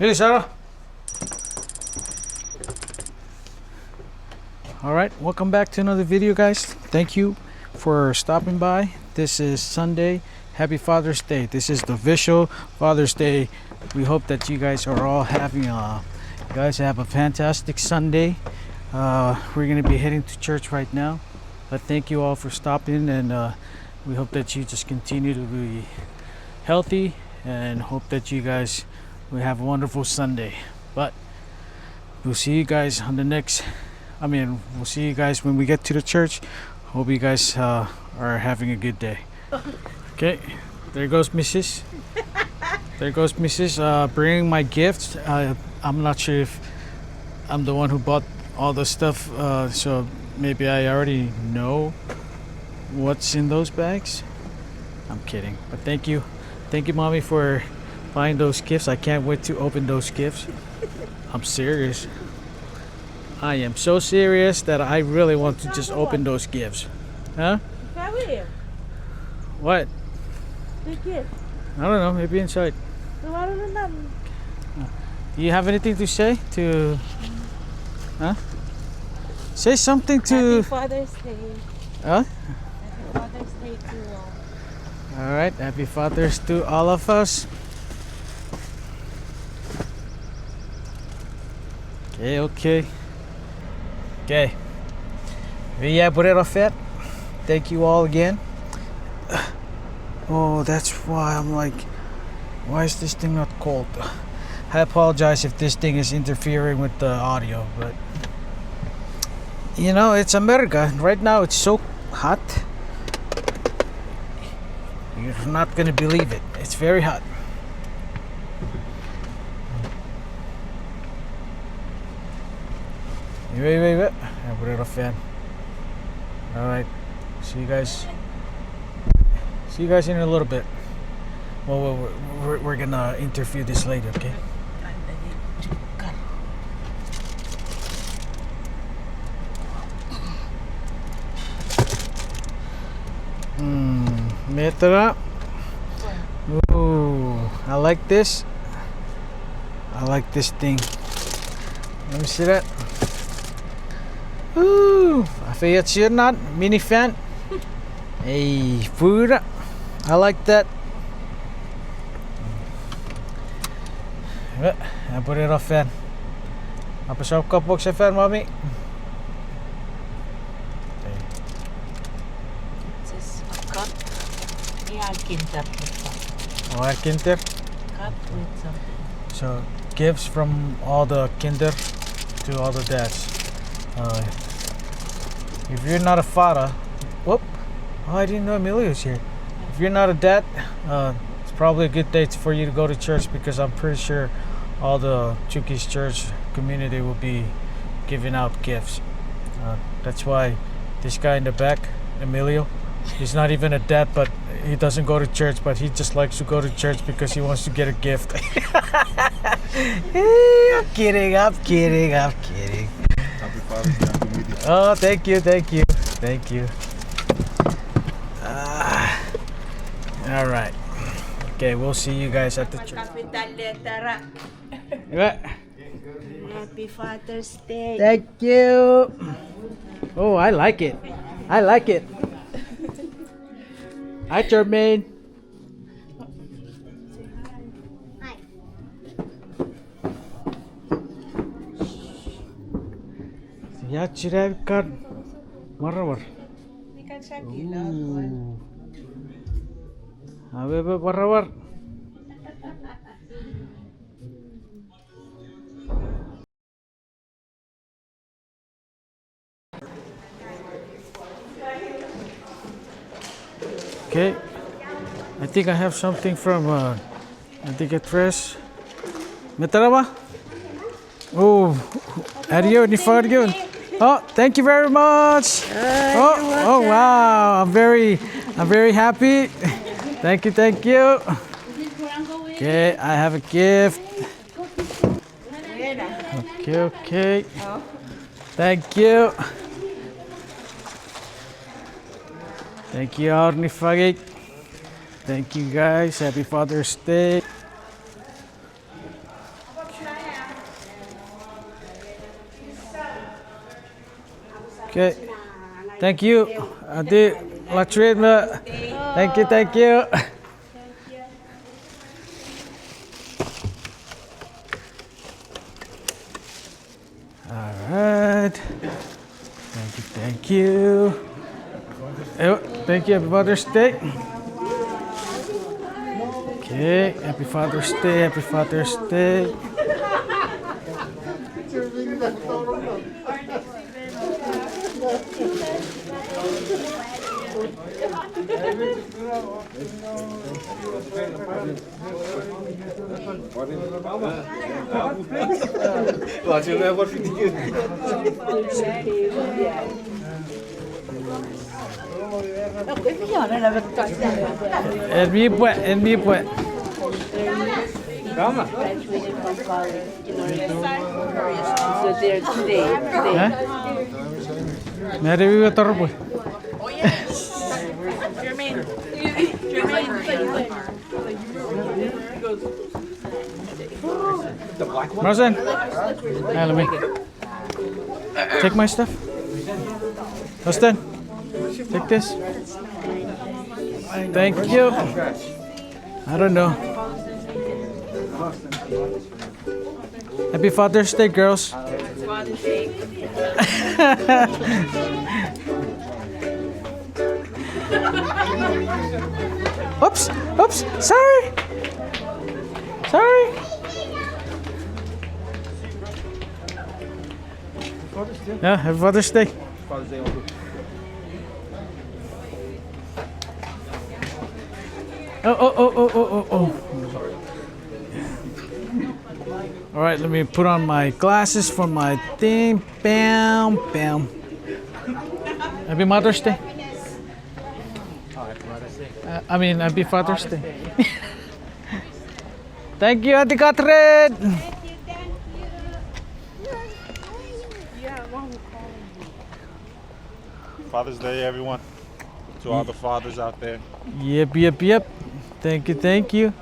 Hey, Sarah. All right, welcome back to another video, guys. Thank you for stopping by. This is Sunday. Happy Father's Day. This is the official Father's Day. We hope that you guys are all having you guys have a fantastic Sunday. We're gonna be heading to church right now, but thank you all for stopping, and we hope that you just continue to be healthy, and hope that you guys will have a wonderful Sunday. But we'll see you guys on the next. We'll see you guys when we get to the church. Hope you guys are having a good day. Okay, there goes Mrs. There goes Mrs. Bringing my gifts. I'm not sure if I'm the one who bought all the stuff, so maybe I already know what's in those bags. I'm kidding, but thank you, mommy, for buying those gifts. I can't wait to open those gifts. I'm serious. I am so serious that I really want to just open those gifts. Huh? What? The gift. I don't know, maybe inside. Do you have anything to say to... Huh? Say something to... Happy Father's Day. Huh? Happy Father's Day to all. Alright, happy Father's to all of us. Okay. Via Burrero Fett. Thank you all again. Oh, that's why I'm like, why is this thing not cold? I apologize if this thing is interfering with the audio, but you know, it's America. Right now it's so hot. You're not gonna believe it. It's very hot. Wait. I put it off fan. Alright. See you guys in a little bit. Well, we're gonna interview this later, okay? Metra. Ooh, I like this. I like this thing. Let me see that. Ooh, I feel you're not mini fan. Hey, food. I like that. I put it off fan. Apa sa kapok sa fan, mommy? This is a cup. Yeah, kinder. Oh, kinder. Cup with something. So, gifts from all the kinder to all the dads. If you're not a father, whoop! Oh, I didn't know Emilio's here. If you're not a dad, it's probably a good day for you to go to church, because I'm pretty sure all the Chuukese church community will be giving out gifts. That's why this guy in the back, Emilio, he's not even a dad, but he doesn't go to church, but he just likes to go to church because he wants to get a gift. I'm kidding. Happy Father's Day. Happy meeting. Oh, thank you. All right. Okay, we'll see you guys at the church. Capital letter. Happy Father's Day. Thank you. Oh, I like it. Hi, Jermaine. Ya kan marawar. We can check it out. Abe marawar. Okay, I think I have something from Antiquetres. Metaraba? Oh, Adio, ni Fargyun. Oh, thank you very much. Oh wow, I'm very happy. Thank you. Okay, I have a gift. Okay. Thank you. Thank you, Arni Fagik. Thank you, guys. Happy Father's Day. Okay. Thank you. Adi, latreat me. Thank you, thank you. All right. Thank you. Thank you. Happy Father's Day. Okay. Happy Father's Day. Happy Father's Day. En mi pues, en mi pues. Graduated from college. So they're today. Hah? Mari vive torre pues. Marcin, hey, let me take my stuff. Austin, take this. Thank you. I don't know. Happy Father's Day, girls. Oops, oops, sorry. Sorry. Yeah, happy Father's Day. Oh. All right, let me put on my glasses for my thing. Bam, bam. Happy Mother's Day. Happy Father's Day. Thank you, Auntie Catherine. Father's Day, everyone. To all the fathers out there. Yep. Thank you.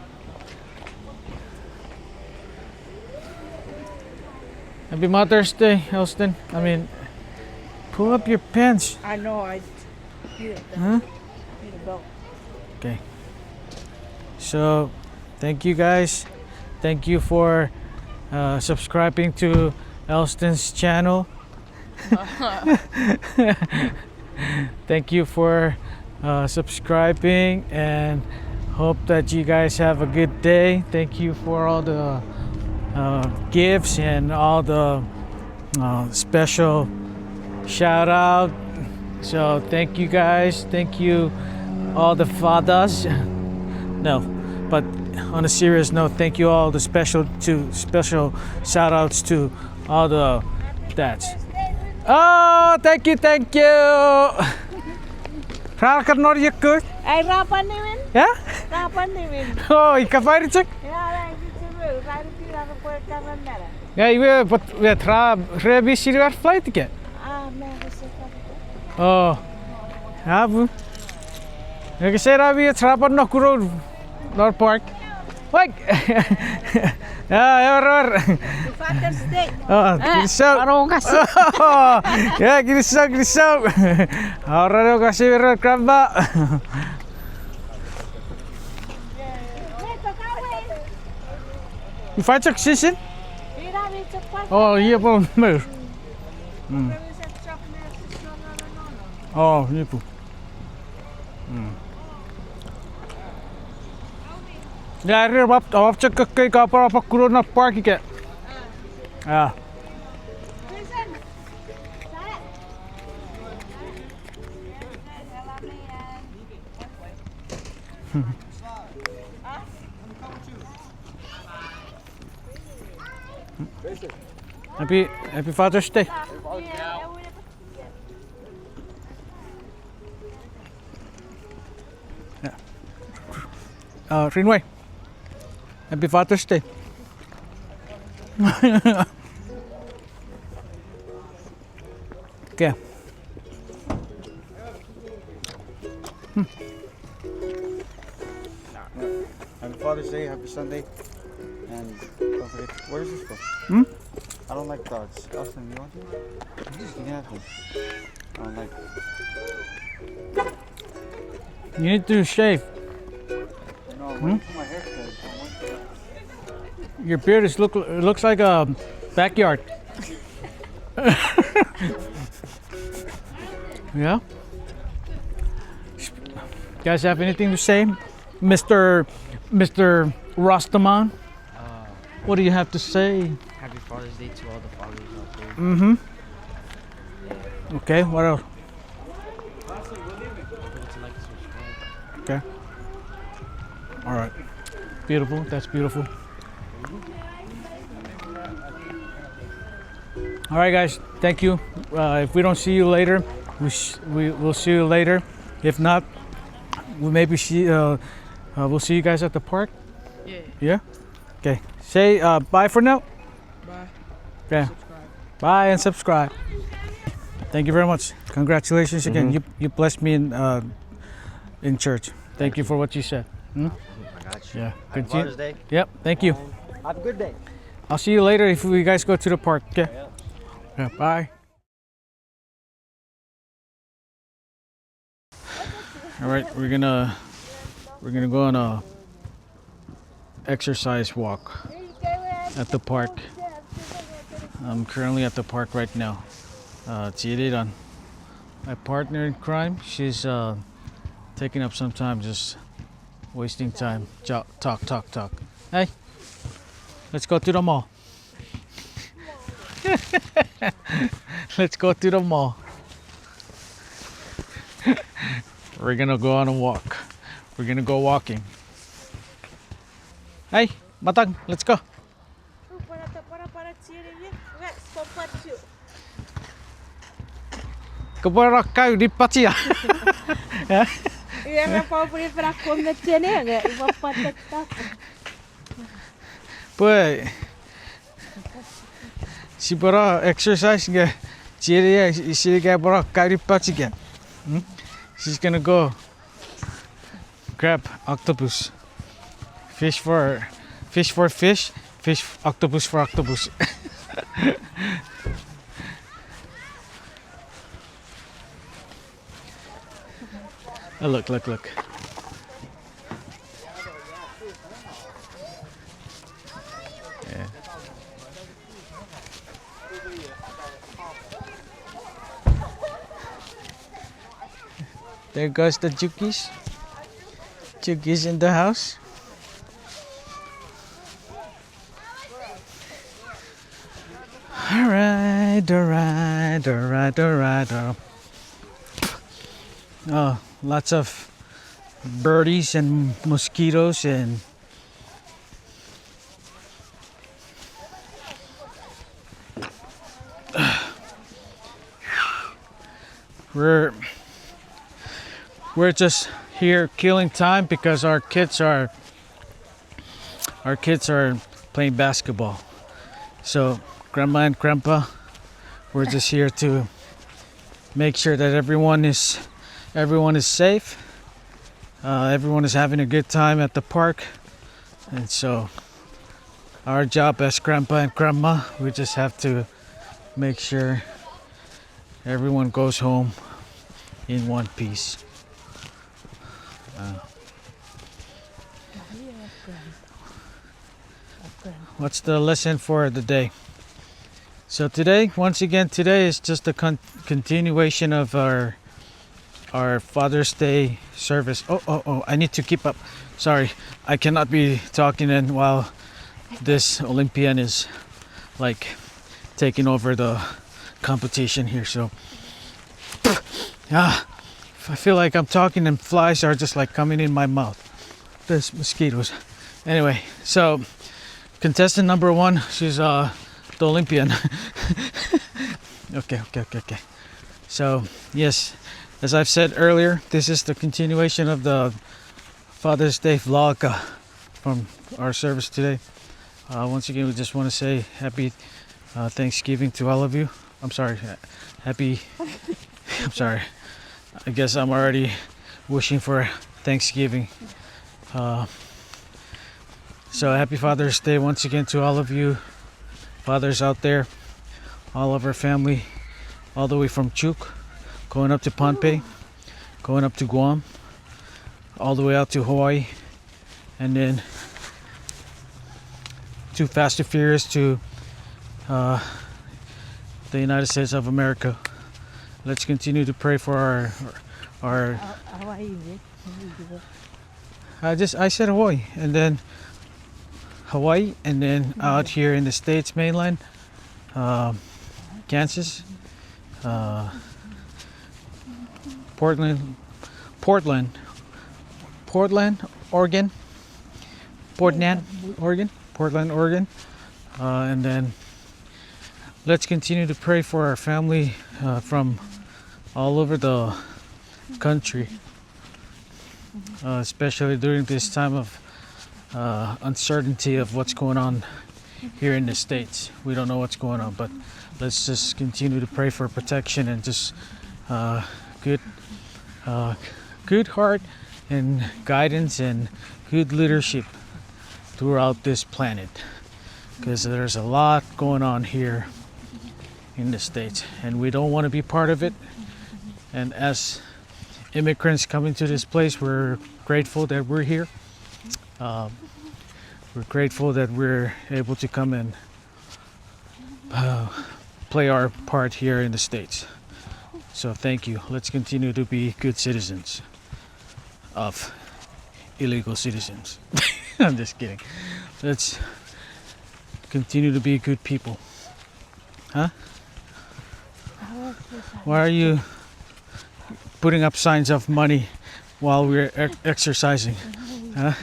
Happy Mother's Day, Elston. Pull up your pants. I know. I need Huh? a belt. Okay. So, thank you guys. Thank you for subscribing to Elston's channel. Thank you for subscribing, and hope that you guys have a good day. Thank you for all the gifts and all the special shout out. So thank you guys. Thank you all the fathers. No, but on a serious note, thank you all the special shout outs to all the dads. Oh, thank you. Rakan nor yakut. Ay, rapan namin. Yeah? Rapan namin. Oh, ikafairi check. Yeah, I Yeah, you but we tra rebi silver flight ticket. Oh. Abu. You say rabi trapan no kuro nor park. Like. Yeah, Father's Day. Oh, girisau. Oh, yeah, girisau. Ahora kasih keramba. You find succession? Oh, iya po, mer. Oh, iya po. Ya, ini apa cek ke apa kuro na park ke? Ah. Happy Father's Day. Yeah. Rinway. Happy Father's Day. Okay. Happy Father's Day, happy Sunday, and don't forget, where is this from? I don't like dogs. Austin, you want to? You can have this. Like, You need to shave. no, I'm waiting for my haircut. Your beard looks like a backyard. Yeah. You guys have anything to say, Mr. Rastaman? What do you have to say? Happy Father's Day to all the fathers out there. Mm-hmm. Okay. What else? Don't forget to like and subscribe. Okay. All right. Beautiful. That's beautiful. All right, guys. Thank you. If we don't see you later, we'll see you later. If not, we'll maybe see. We'll see you guys at the park. Yeah. Yeah. Okay. Say bye for now. Bye. Okay. Subscribe. Bye and subscribe. Thank you very much. Congratulations again. You blessed me in church. Thank you for what you said. I got you. Yeah. Happy Father's Day. Yep. Thank you. Have a good day. I'll see you later if we guys go to the park. Okay. Yeah. Bye. All right. We're gonna go on a exercise walk at the park. I'm currently at the park right now. Chiriran, my partner in crime, she's taking up some time, just wasting time. Talk. Hey, let's go to the mall. Let's go to the mall. We're gonna go on a walk. We're gonna go walking. Hey, Matang, let's go. Kebara kayu di patia. Ia me pau por para comer tiene, iba para estar. Pues, si bara exercise nga, chiri si ga bara kayu di patia. She's gonna go grab octopus. Fish for fish, octopus for octopus. Oh, look. Yeah. There goes the Chuukese. Chuukese in the house. All right. Oh, lots of birdies and mosquitoes and we're just here killing time because our kids are playing basketball. So grandma and grandpa, we're just here to make sure that everyone is safe. Everyone is having a good time at the park, and so our job as grandpa and grandma, we just have to make sure everyone goes home in one piece. What's the lesson for the day? So today is just a continuation of our Father's Day service. Oh, I need to keep up. Sorry, I cannot be talking and while this Olympian is like taking over the competition here. So I feel like I'm talking and flies are just like coming in my mouth. There's mosquitoes. Anyway, so contestant number 1, she's the Olympian. Okay. So yes, as I've said earlier, this is the continuation of the Father's Day vlog from our service today. Once again, we just want to say happy Thanksgiving to all of you. I'm sorry, I'm sorry. I guess I'm already wishing for Thanksgiving. So happy Father's Day once again to all of you fathers out there, all of our family, all the way from Chuuk, going up to Pohnpei, going up to Guam, all the way out to Hawaii, and then too Fast and Furious to the United States of America. Let's continue to pray for our How are you? I said Hawaii, and then Hawaii, and then out here in the States mainland, Kansas, Portland, Oregon, Portland, Oregon, and then let's continue to pray for our family from all over the country, especially during this time of uncertainty of what's going on here in the States. We don't know what's going on, but let's just continue to pray for protection and just good heart and guidance and good leadership throughout this planet, because there's a lot going on here in the States and we don't want to be part of it. And as immigrants coming to this place, we're grateful that we're here. We're grateful that we're able to come and play our part here in the States. So thank you. Let's continue to be good citizens of illegal citizens. I'm just kidding. Let's continue to be good people. Huh? Why are you putting up signs of money while we're exercising? Huh?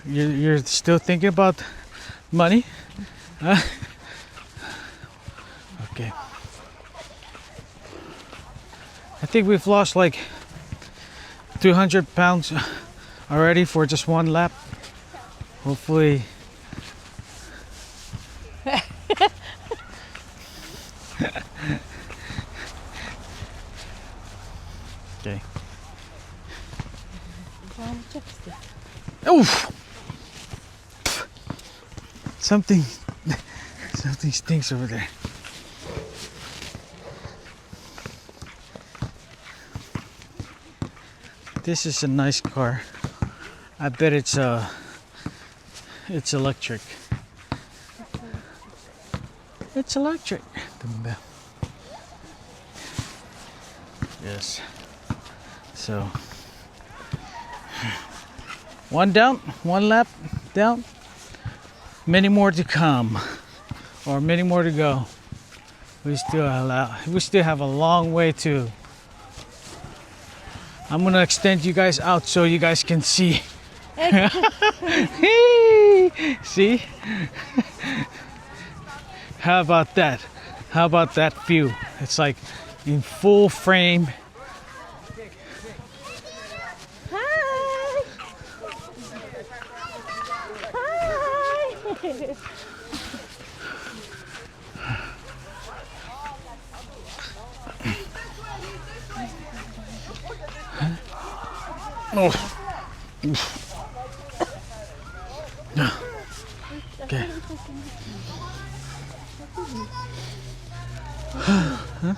You're still thinking about money? Huh? Okay. I think we've lost like 200 pounds already for just one lap. Hopefully. Okay. Oof! Something stinks over there. This is a nice car. I bet it's electric. It's electric. Yes. So one down, one lap down. Many more to come, or many more to go. We still have a long way to. I'm gonna extend you guys out so you guys can see. See? How about that? How about that view? It's like in full frame. Hi! Hi! Oh. Okay. Huh?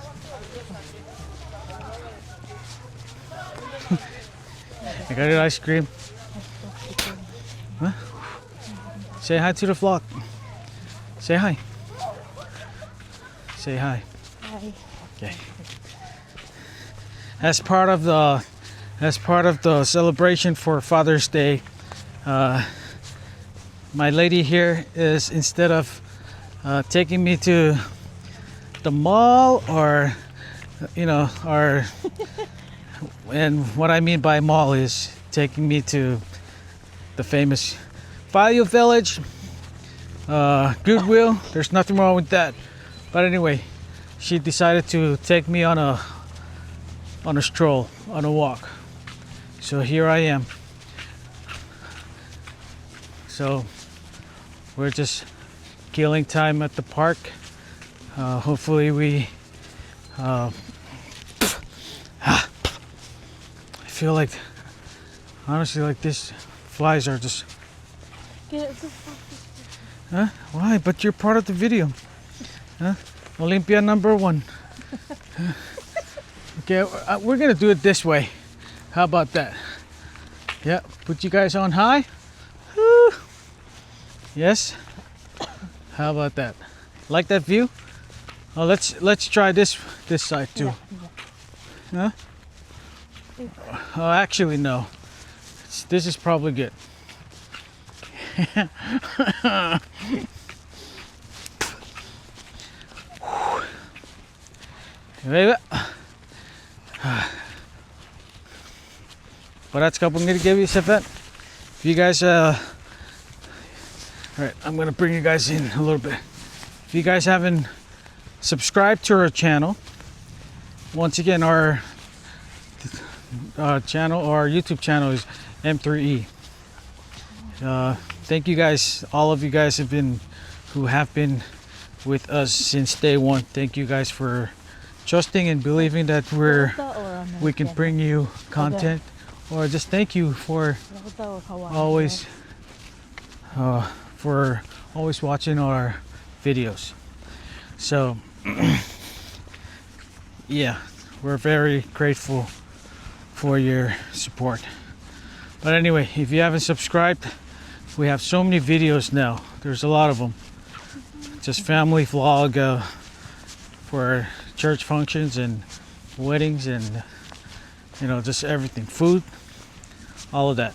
I got an ice cream. Huh? Say hi to the vlog. Say hi. Say hi. Hi. Okay. As part of the celebration for Father's Day, my lady here is, instead of taking me to the mall or and what I mean by mall is taking me to the famous Value Village, Goodwill. There's nothing wrong with that, but anyway, she decided to take me on a stroll, on a walk. So here I am. So we're just killing time at the park. Hopefully we I feel like, honestly, like this flies are just. Huh? Why? But you're part of the video. Huh? Olympia #1. Okay, we're gonna do it this way. How about that? Yeah, put you guys on high. Woo. Yes. How about that? Like that view? Oh, let's try this side too. Huh? Oh, actually no. This is probably good. Berat kapag nilagay sa vet. If you guys, all right, I'm gonna bring you guys in a little bit. If you guys haven't subscribed to our channel, once again, our channel, our YouTube channel is M3E. Thank you guys, all of you guys who have been with us since day one. Thank you guys for trusting and believing that we can bring you content, or just thank you for always watching our videos. So yeah, we're very grateful for your support. But anyway, if you haven't subscribed, we have so many videos now. There's a lot of them. Just family vlog for church functions and weddings, and just everything, food, all of that.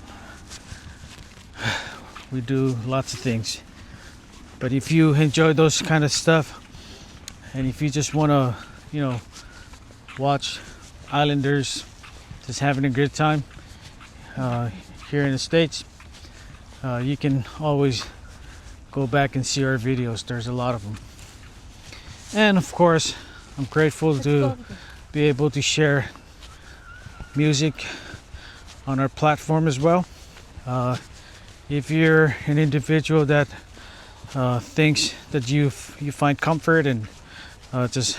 We do lots of things. But if you enjoy those kind of stuff, and if you just want to watch islanders just having a good time here in the States, you can always go back and see our videos. There's a lot of them. And of course, I'm grateful to be able to share music on our platform as well. If you're an individual that thinks that you find comfort and just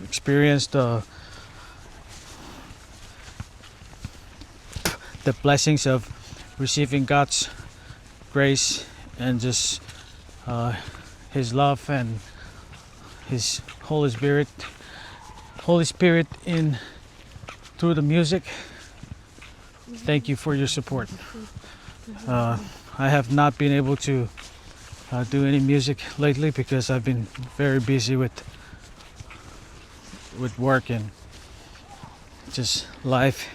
experience the blessings of receiving God's grace and just His love and His Holy Spirit in through the music, thank you for your support. I have not been able to do any music lately because I've been very busy with work and just life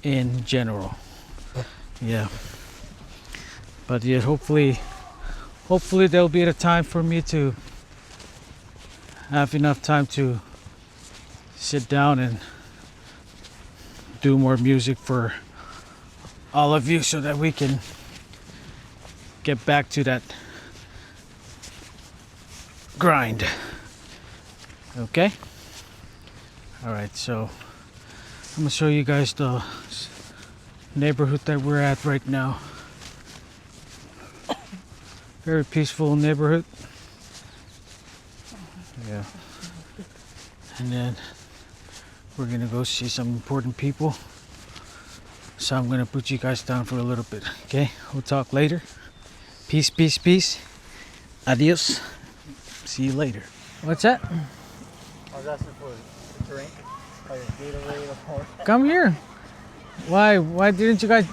in general. Yeah, but yet hopefully there'll be a time for me to have enough time to sit down and do more music for all of you, so that we can get back to that grind. Okay, all right, so I'm gonna show you guys the neighborhood that we're at right now. Very peaceful neighborhood. Yeah, and then we're gonna go see some important people, so I'm gonna put you guys down for a little bit. Okay, we'll talk later. Peace, peace, peace. Adios. See you later. What's that? I was asking for a drink, like a Gatorade or more. Come here. Why didn't you guys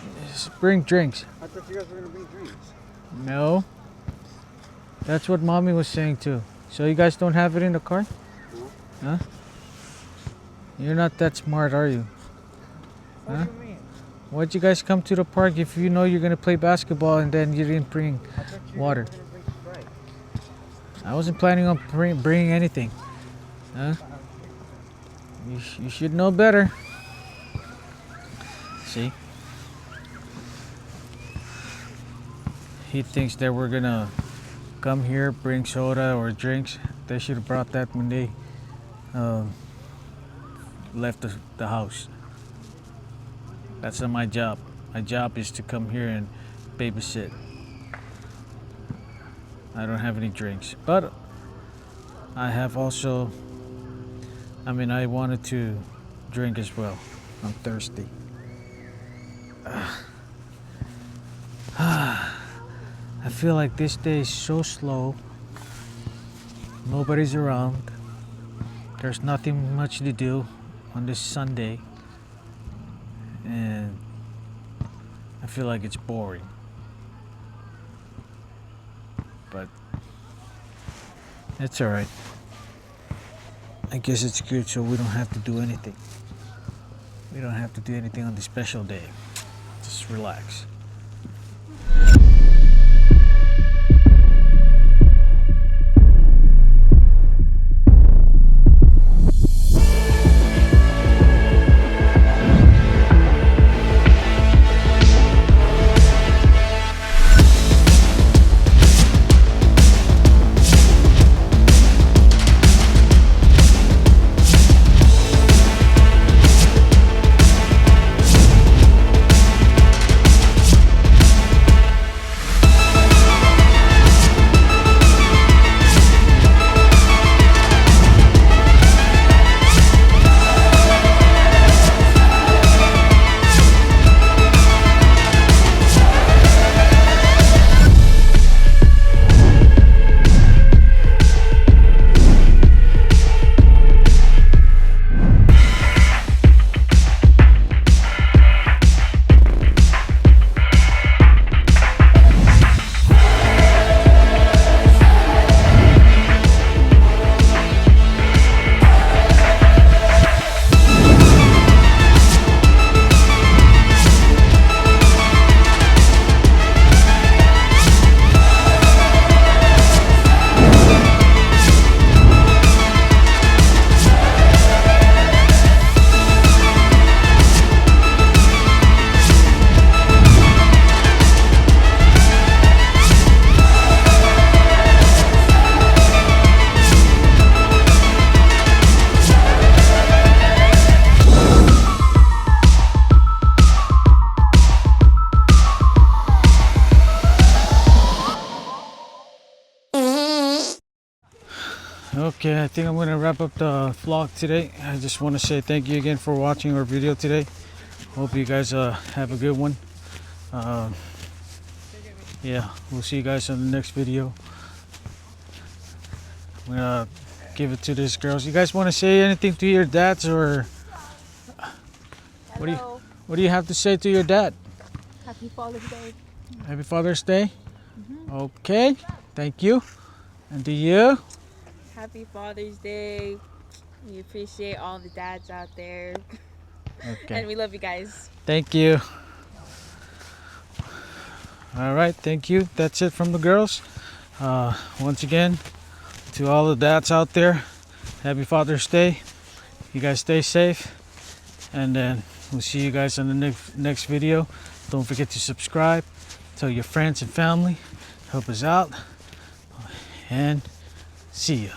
bring drinks? I thought you guys were gonna bring drinks. No. That's what mommy was saying too. So you guys don't have it in the car? No. Huh? You're not that smart, are you? What Huh? do you mean? Why'd you guys come to the park if you know you're gonna play basketball and then you didn't bring I thought you water? were gonna bring Sprite. I wasn't planning on bringing anything. Huh? You should know better. See? He thinks that we're gonna come here, bring soda or drinks. They should have brought that when they left the house. That's not my job. My job is to come here and babysit. I don't have any drinks, but I have also, I wanted to drink as well. I'm thirsty. I feel like this day is so slow. Nobody's around. There's nothing much to do on this Sunday, and I feel like it's boring. But it's alright. I guess it's good so we don't have to do anything. We don't have to do anything on this special day. Just relax. Okay, I think I'm gonna wrap up the vlog today. I just want to say thank you again for watching our video today. Hope you guys have a good one. Yeah, we'll see you guys on the next video. I'm gonna give it to these girls. You guys want to say anything to your dads, or Hello. what do you have to say to your dad? Happy Father's Day. Happy Father's Day. Okay, thank you. And to you? Happy Father's Day. We appreciate all the dads out there. Okay. And we love you guys. Thank you. All right, thank you. That's it from the girls. Once again, to all the dads out there, happy Father's Day. You guys stay safe, and then we'll see you guys on the next video. Don't forget to subscribe, tell your friends and family, help us out, and see ya.